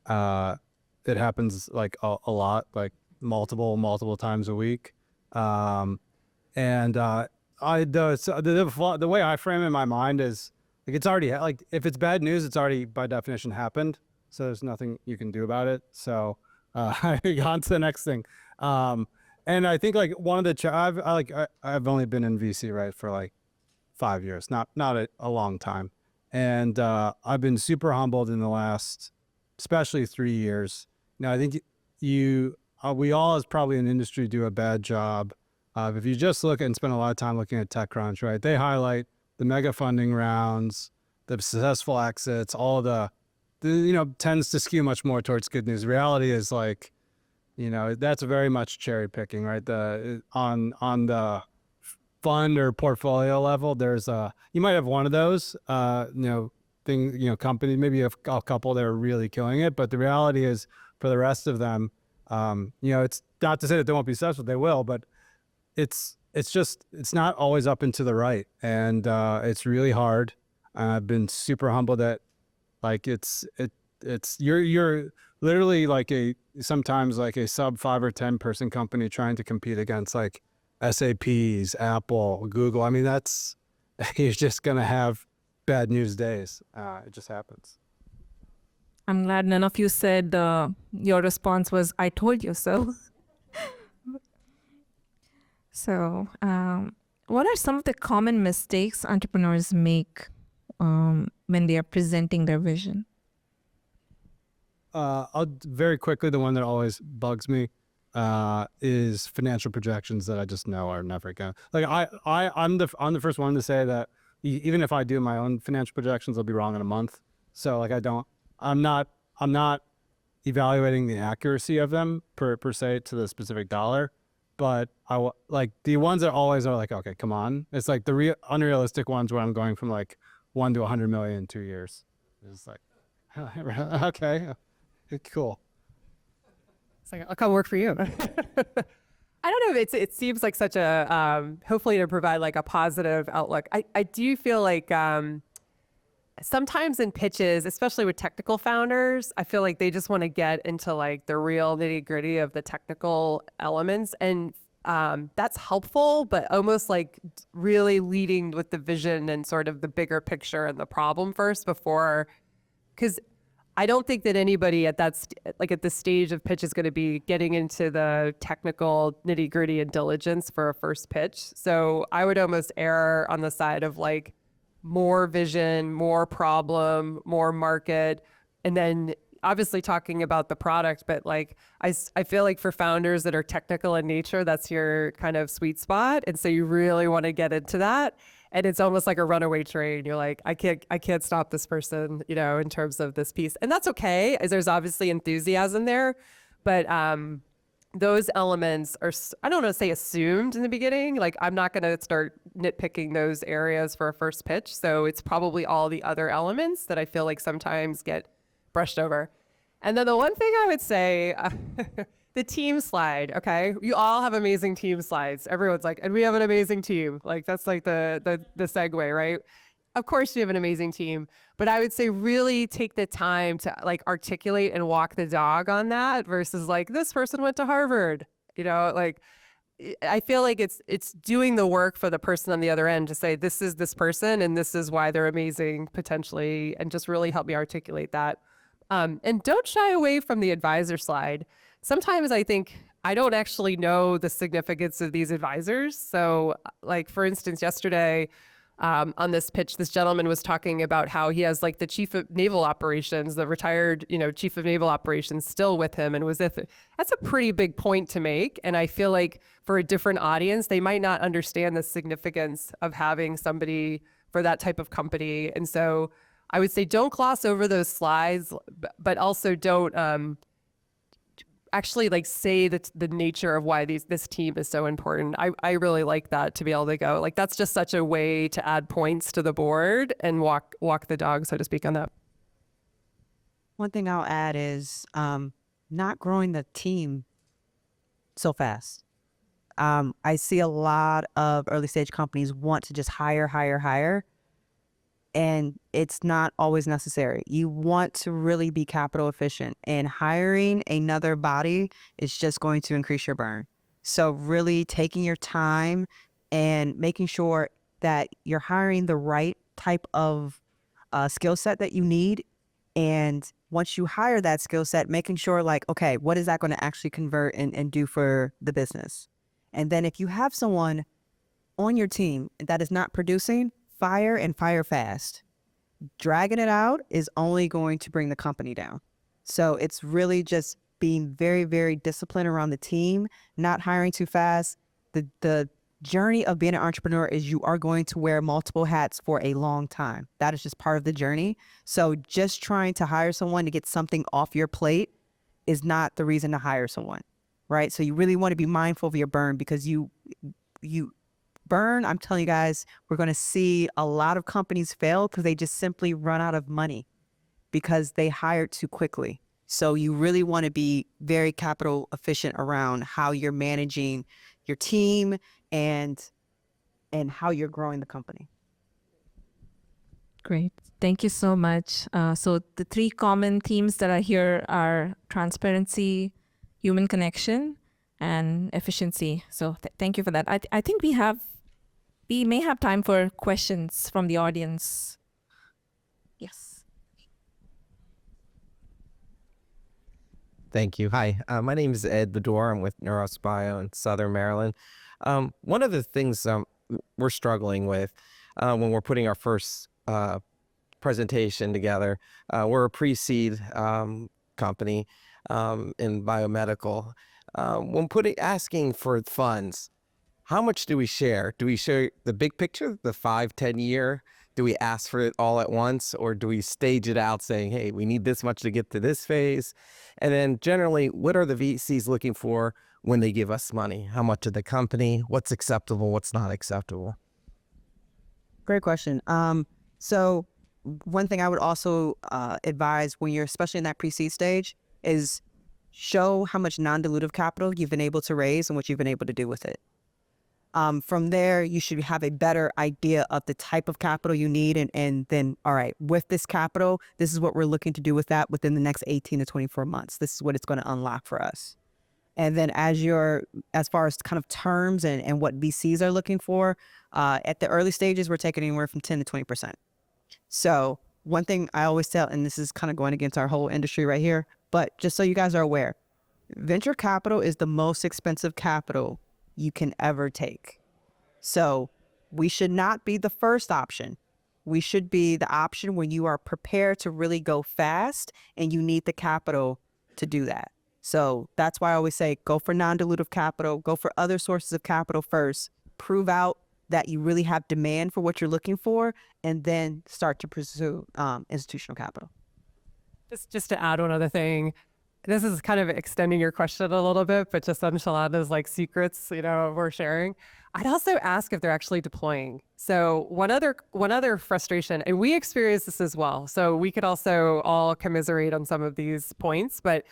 It happens like a lot, like multiple times a week. And the way I frame it in my mind is like it's already like if it's bad news, it's already by definition happened. So there's nothing you can do about it. So on to the next thing. And I think like one of the I've only been in VC right for like 5 years, not a long time, and I've been super humbled in the last, especially 3 years. Now I think we all as probably an industry do a bad job. If you just look and spend a lot of time looking at TechCrunch, right? They highlight the mega funding rounds, the successful exits, all the tends to skew much more towards good news. Reality is like, that's very much cherry picking, right? On the fund or portfolio level, there's you might have one of those, company, maybe a couple that are really killing it. But the reality is for the rest of them, it's not to say that they won't be successful, they will, but it's not always up and to the right. And it's really hard. I've been super humbled that like you're literally like sometimes like a sub 5 or 10 person company trying to compete against like SAPs, Apple, Google. I mean, you're just going to have bad news days. It just happens. I'm glad none of you said your response was, I told you so. So, what are some of the common mistakes entrepreneurs make when they are presenting their vision? I'll very quickly, the one that always bugs me is financial projections that I just know are never going to, like I'm the first one to say that even if I do my own financial projections, I'll be wrong in a month. So like I'm not evaluating the accuracy of them per se to the specific dollar, but like the ones that always are like, okay, come on. It's like the unrealistic ones where I'm going from like 1 to 100 million in 2 years. It's like, okay, cool. it's like, I'll come work for you. I don't know if it seems like such a, hopefully to provide like a positive outlook. I do feel like sometimes in pitches, especially with technical founders, I feel like they just want to get into like the real nitty gritty of the technical elements. And that's helpful, but almost like really leading with the vision and sort of the bigger picture and the problem first because I don't think that anybody at at this stage of pitch is going to be getting into the technical nitty gritty and diligence for a first pitch. So I would almost err on the side of like more vision, more problem, more market, and then obviously talking about the product. But like, I feel like for founders that are technical in nature, that's your kind of sweet spot. And so you really want to get into that. And it's almost like a runaway train. You're like, I can't stop this person, in terms of this piece. And that's okay, as there's obviously enthusiasm there. But those elements are, I don't want to say assumed in the beginning. Like, I'm not going to start nitpicking those areas for a first pitch. So it's probably all the other elements that I feel like sometimes get brushed over. And then the one thing I would say the team slide, okay? You all have amazing team slides. Everyone's like, and we have an amazing team. Like that's like the segue, right? Of course you have an amazing team, but I would say really take the time to like articulate and walk the dog on that versus like this person went to Harvard. Like I feel like it's doing the work for the person on the other end to say this is this person and this is why they're amazing potentially, and just really help me articulate that. And don't shy away from the advisor slide. Sometimes I think I don't actually know the significance of these advisors. So, like for instance, yesterday on this pitch, this gentleman was talking about how he has like the chief of naval operations, the retired, chief of naval operations still with him and was with it. That's a pretty big point to make. And I feel like for a different audience, they might not understand the significance of having somebody for that type of company. And so I would say don't gloss over those slides, but also don't actually like say the nature of why this team is so important. I really like that, to be able to go like that's just such a way to add points to the board and walk the dog, so to speak, on that. One thing I'll add is not growing the team so fast. I see a lot of early stage companies want to just hire, and it's not always necessary. You want to really be capital efficient, and hiring another body is just going to increase your burn. So really taking your time and making sure that you're hiring the right type of skill set that you need. And once you hire that skill set, making sure like, okay, what is that going to actually convert and do for the business? And then if you have someone on your team that is not producing, fire and fire fast. Dragging it out is only going to bring the company down. So it's really just being very, very disciplined around the team, not hiring too fast. The journey of being an entrepreneur is you are going to wear multiple hats for a long time. That is just part of the journey. So just trying to hire someone to get something off your plate is not the reason to hire someone, right? So you really want to be mindful of your burn, because you burn, I'm telling you guys, we're going to see a lot of companies fail because they just simply run out of money because they hired too quickly. So you really want to be very capital efficient around how you're managing your team and how you're growing the company. Great. Thank you so much. So the three common themes that are here are transparency, human connection, and efficiency. So thank you for that. I think we may have time for questions from the audience. Yes. Thank you. Hi, my name is Ed Bedore. I'm with Neurospio in Southern Maryland. One of the things we're struggling with when we're putting our first presentation together, we're a pre-seed company in biomedical. When asking for funds, how much do we share? Do we share the big picture, the 5-10 year? Do we ask for it all at once, or do we stage it out saying, hey, we need this much to get to this phase? And then generally, what are the VCs looking for when they give us money? How much of the company? What's acceptable? What's not acceptable? Great question. So one thing I would also advise when you're especially in that pre-seed stage is show how much non-dilutive capital you've been able to raise and what you've been able to do with it. From there, you should have a better idea of the type of capital you need. And then, all right, with this capital, this is what we're looking to do with that within the next 18 to 24 months. This is what it's going to unlock for us. And then as far as kind of terms and what VCs are looking for, at the early stages, we're taking anywhere from 10 to 20%. So one thing I always tell, and this is kind of going against our whole industry right here, but just so you guys are aware, venture capital is the most expensive capital you can ever take. So we should not be the first option. We should be the option when you are prepared to really go fast and you need the capital to do that. So that's why I always say go for non-dilutive capital, go for other sources of capital first, prove out that you really have demand for what you're looking for, and then start to pursue institutional capital. Just to add one other thing, this is kind of extending your question a little bit, but just on Shalanda's like secrets, we're sharing. I'd also ask if they're actually deploying. So one other frustration, and we experience this as well. So we could also all commiserate on some of these points, but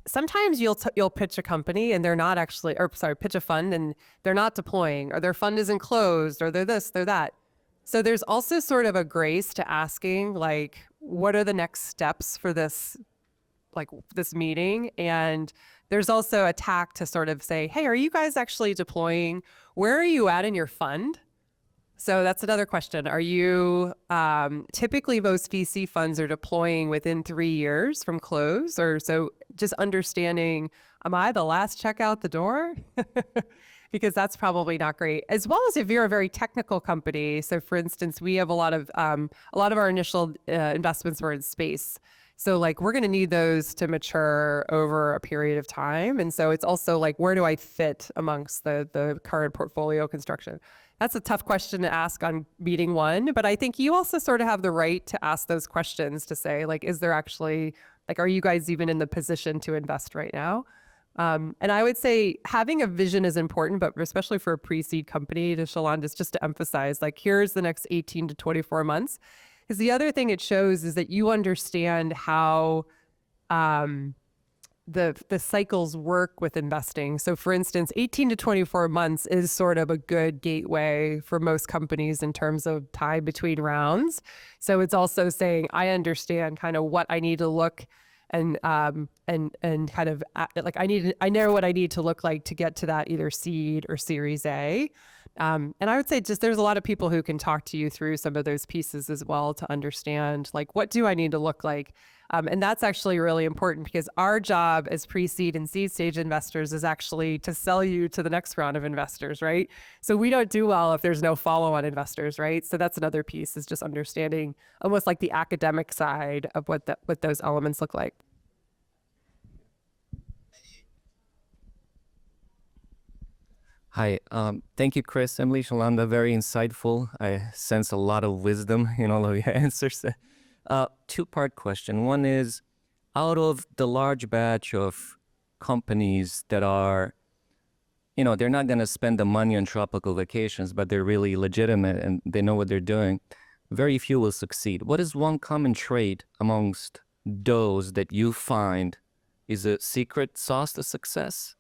sometimes you'll pitch a company and they're not actually, or sorry, pitch a fund and they're not deploying, or their fund isn't closed, or they're this, they're that. So there's also sort of a grace to asking, like, what are the next steps for this, like this meeting? And there's also a tack to sort of say, hey, are you guys actually deploying? Where are you at in your fund? So that's another question. Are you, typically most VC funds are deploying within 3 years from close, or so just understanding, am I the last check out the door? Because that's probably not great. As well as if you're a very technical company. So for instance, we have a lot of our initial investments were in space. So like we're going to need those to mature over a period of time. And so it's also like, where do I fit amongst the current portfolio construction? That's a tough question to ask on meeting one, but I think you also sort of have the right to ask those questions to say, like, is there actually, like, are you guys even in the position to invest right now? And I would say having a vision is important, but especially for a pre-seed company, to Shalanda, just to emphasize, like, here's the next 18 to 24 months. Because the other thing it shows is that you understand how the cycles work with investing. So for instance, 18 to 24 months is sort of a good gateway for most companies in terms of time between rounds. So it's also saying, I understand kind of what I need to look and kind of like I know what I need to look like to get to that either seed or Series A. And I would say just there's a lot of people who can talk to you through some of those pieces as well to understand, like, what do I need to look like? And that's actually really important because our job as pre-seed and seed stage investors is actually to sell you to the next round of investors, right? So we don't do well if there's no follow-on investors, right? So that's another piece, is just understanding almost like the academic side of what those elements look like. Hi, thank you, Chris, Emily, Shalanda, very insightful. I sense a lot of wisdom in all of your answers. Two-part question. One is, out of the large batch of companies that are, they're not going to spend the money on tropical vacations, but they're really legitimate and they know what they're doing, very few will succeed. What is one common trait amongst those that you find is a secret sauce to success?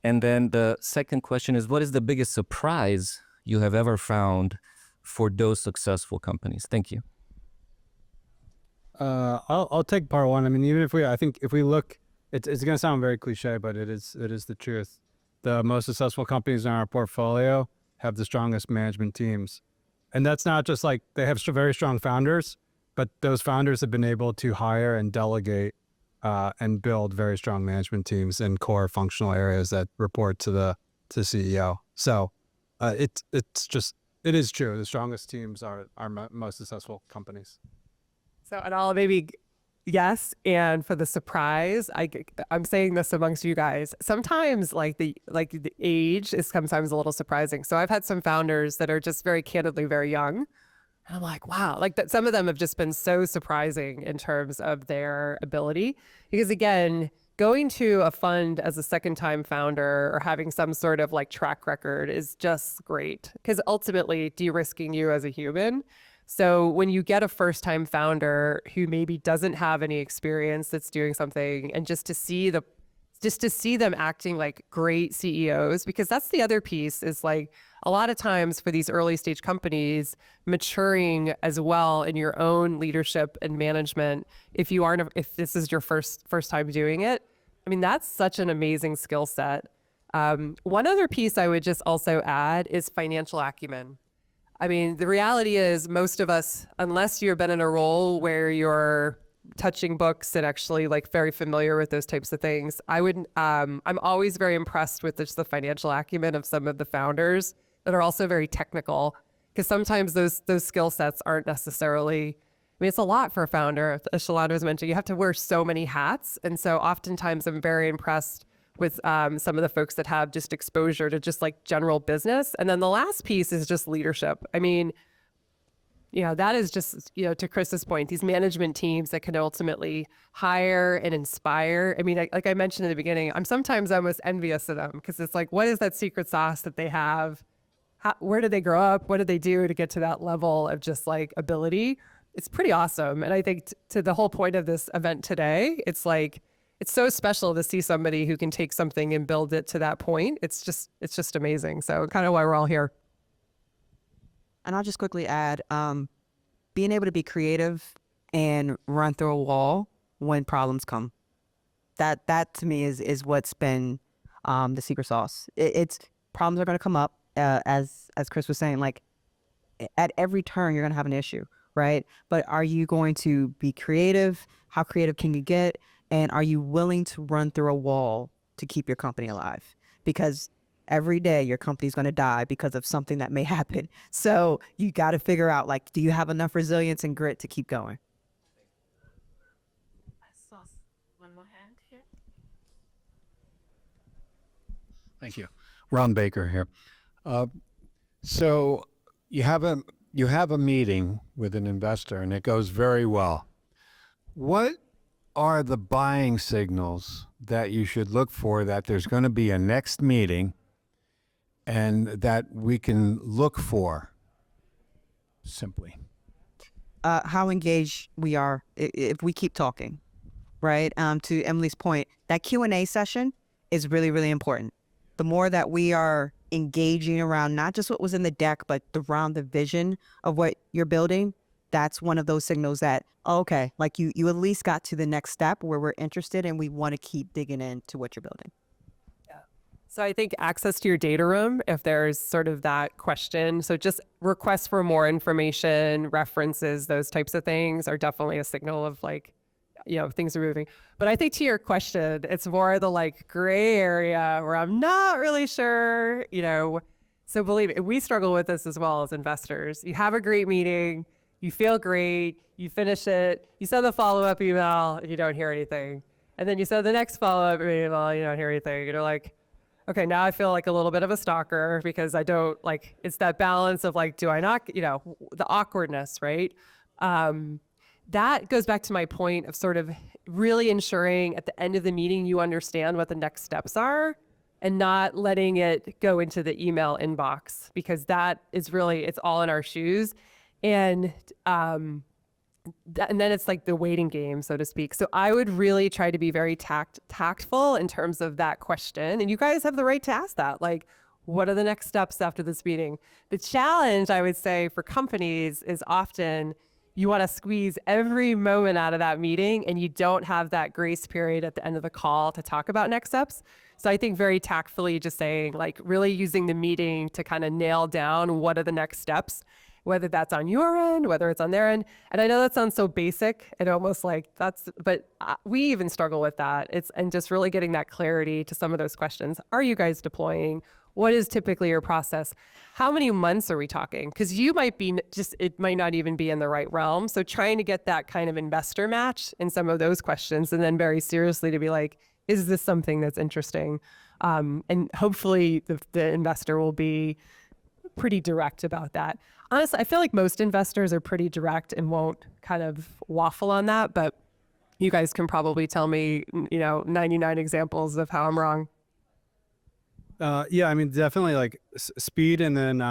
And then the second question is, what is the biggest surprise you have ever found for those successful companies? Thank you. I'll take part one. I mean, I think if we look, it's going to sound very cliche, but it is the truth. The most successful companies in our portfolio have the strongest management teams. And that's not just like they have very strong founders, but those founders have been able to hire and delegate and build very strong management teams in core functional areas that report to the CEO. So it is true. The strongest teams are most successful companies. So, and I'll maybe yes, and for the surprise, I'm saying this amongst you guys. Sometimes like the age is sometimes a little surprising. So I've had some founders that are just very candidly very young. And I'm like, wow, like that. Some of them have just been so surprising in terms of their ability. Because again, going to a fund as a second-time founder or having some sort of like track record is just great. Because ultimately, de-risking you as a human. So when you get a first-time founder who maybe doesn't have any experience that's doing something, and just to see them acting like great CEOs, because that's the other piece, is like a lot of times for these early stage companies, maturing as well in your own leadership and management, if this is your first time doing it, I mean, that's such an amazing skill set. One other piece I would just also add is financial acumen. I mean, the reality is most of us, unless you've been in a role where you're touching books and actually like very familiar with those types of things, I'm always very impressed with just the financial acumen of some of the founders that are also very technical, because sometimes those skill sets aren't necessarily, I mean, it's a lot for a founder. As Shalanda was mentioning, you have to wear so many hats. And so oftentimes I'm very impressed with some of the folks that have just exposure to just like general business. And then the last piece is just leadership. I mean, that is just, to Chris's point, these management teams that can ultimately hire and inspire. I mean, like I mentioned in the beginning, I'm sometimes almost envious of them, because it's like, what is that secret sauce that they have? Where did they grow up? What did they do to get to that level of just like ability? It's pretty awesome. And I think to the whole point of this event today, it's like, it's so special to see somebody who can take something and build it to that point. It's just amazing. So kind of why we're all here. And I'll just quickly add, being able to be creative and run through a wall when problems come. That to me is what's been the secret sauce. It's problems are going to come up, as Chris was saying. Like at every turn, you're going to have an issue, right? But are you going to be creative? How creative can you get? And are you willing to run through a wall to keep your company alive? Because every day your company's going to die because of something that may happen. So you got to figure out, like, do you have enough resilience and grit to keep going? One more hand here. Thank you. Ron Baker here. So you have a meeting with an investor and it goes very well. What are the buying signals that you should look for that there's going to be a next meeting and that we can look for simply? How engaged we are if we keep talking, right? To Emily's point, that Q&A session is really, really important. The more that we are engaging around not just what was in the deck, but around the vision of what you're building, that's one of those signals that, oh, okay, like you at least got to the next step where we're interested and we want to keep digging into what you're building. So I think access to your data room, if there's sort of that question, so just requests for more information, references, those types of things are definitely a signal of like, things are moving. But I think to your question, it's more the like gray area where I'm not really sure, so believe me, we struggle with this as well as investors. You have a great meeting, you feel great, you finish it, you send the follow-up email, you don't hear anything. And then you send the next follow-up email, you don't hear anything. You're like, okay, now I feel like a little bit of a stalker because I don't like, it's that balance of like, do I not, the awkwardness, right? That goes back to my point of sort of really ensuring at the end of the meeting, you understand what the next steps are and not letting it go into the email inbox because that is really, it's all in our shoes. And then it's like the waiting game, so to speak. So I would really try to be very tactful in terms of that question. And you guys have the right to ask that. Like, what are the next steps after this meeting? The challenge, I would say, for companies is often you want to squeeze every moment out of that meeting and you don't have that grace period at the end of the call to talk about next steps. So I think very tactfully just saying, like, really using the meeting to kind of nail down what are the next steps, whether that's on your end, whether it's on their end. And I know that sounds so basic and almost like but we even struggle with that. And just really getting that clarity to some of those questions. Are you guys deploying? What is typically your process? How many months are we talking? Because you might be it might not even be in the right realm. So trying to get that kind of investor match in some of those questions and then very seriously to be like, is this something that's interesting? And hopefully the investor will be pretty direct about that. Honestly, I feel like most investors are pretty direct and won't kind of waffle on that, but you guys can probably tell me, 99 examples of how I'm wrong. Yeah, I mean, definitely like speed and then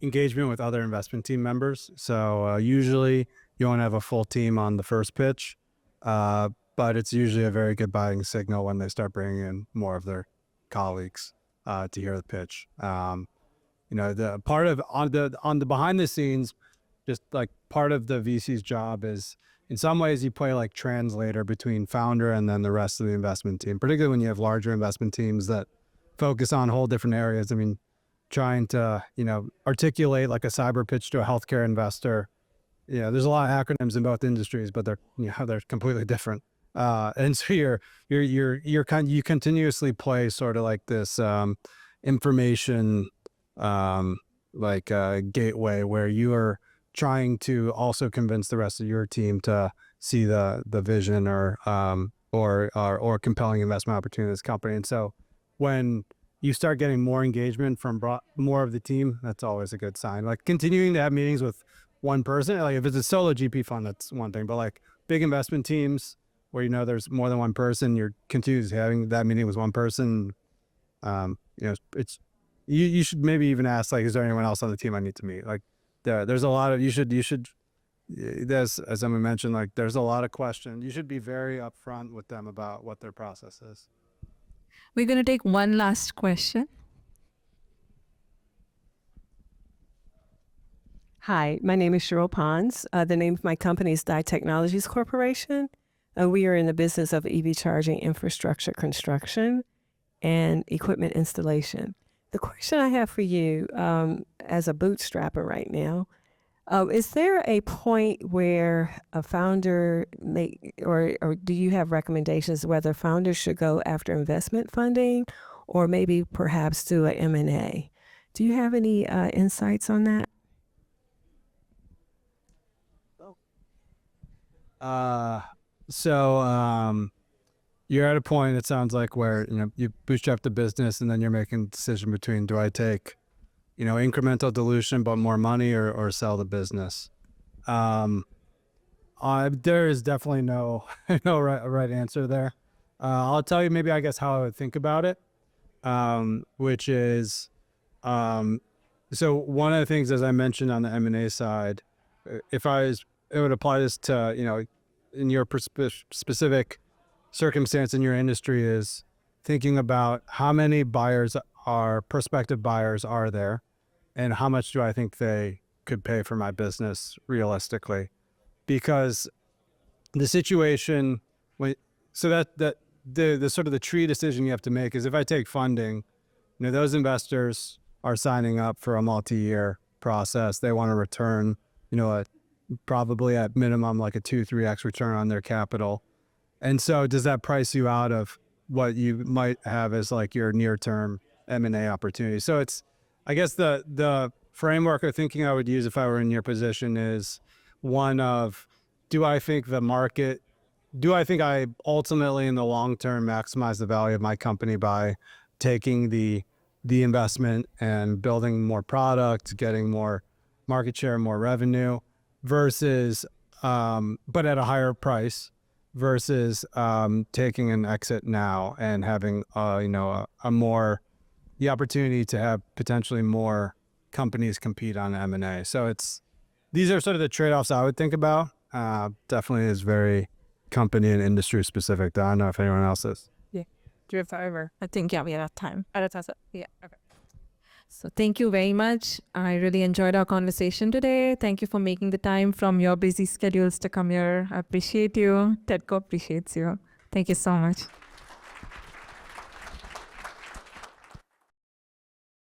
engagement with other investment team members. So usually you won't have a full team on the first pitch, but it's usually a very good buying signal when they start bringing in more of their colleagues to hear the pitch. The part of on the behind the scenes, just like part of the VC's job is in some ways you play like translator between founder and then the rest of the investment team, particularly when you have larger investment teams that focus on whole different areas. I mean, trying to, articulate like a cyber pitch to a healthcare investor. There's a lot of acronyms in both industries, but they're completely different. And so you continuously play sort of like this information gateway where you are trying to also convince the rest of your team to see the vision or compelling investment opportunity in this company. And so when you start getting more engagement from more of the team, that's always a good sign. Like continuing to have meetings with one person, like if it's a solo GP fund, that's one thing, but like big investment teams where there's more than one person, you're continuously having that meeting with one person. It's you should maybe even ask, like, is there anyone else on the team I need to meet? Like there's a lot of you should there's, as Emma mentioned, like there's a lot of questions. You should be very upfront with them about what their process is. We're going to take one last question. Hi, my name is Cheryl Pons. The name of my company is Dye Technologies Corporation. We are in the business of EV charging infrastructure construction and equipment installation. The question I have for you, as a bootstrapper right now, is there a point where a founder or do you have recommendations whether founders should go after investment funding or maybe perhaps do an M&A? Do you have any insights on that? You're at a point, it sounds like, where you bootstrap the business and then you're making a decision between, do I take incremental dilution but more money, or sell the business. There is definitely no right answer there. I'll tell you maybe, I guess, how I would think about it, which is so one of the things, as I mentioned on the M&A side, it would apply this to in your specific circumstance in your industry, is thinking about how many prospective buyers are there, and how much do I think they could pay for my business realistically. Because the situation, the sort of the tree decision you have to make is, if I take funding, those investors are signing up for a multi-year process. They want to return, probably at minimum like a 2-3x return on their capital. And so does that price you out of what you might have as like your near-term M&A opportunity? So it's, I guess the framework or thinking I would use if I were in your position is one of, do I think I ultimately in the long term maximize the value of my company by taking the investment and building more product, getting more market share, more revenue, versus but at a higher price, versus taking an exit now and having the opportunity to have potentially more companies compete on M&A. So these are sort of the trade-offs I would think about. Definitely is very company and industry specific. I don't know if anyone else is. Yeah. Do you have time? I think, yeah, we have time. Yeah. Okay. So thank you very much. I really enjoyed our conversation today. Thank you for making the time from your busy schedules to come here. I appreciate you. TEDCO appreciates you. Thank you so much.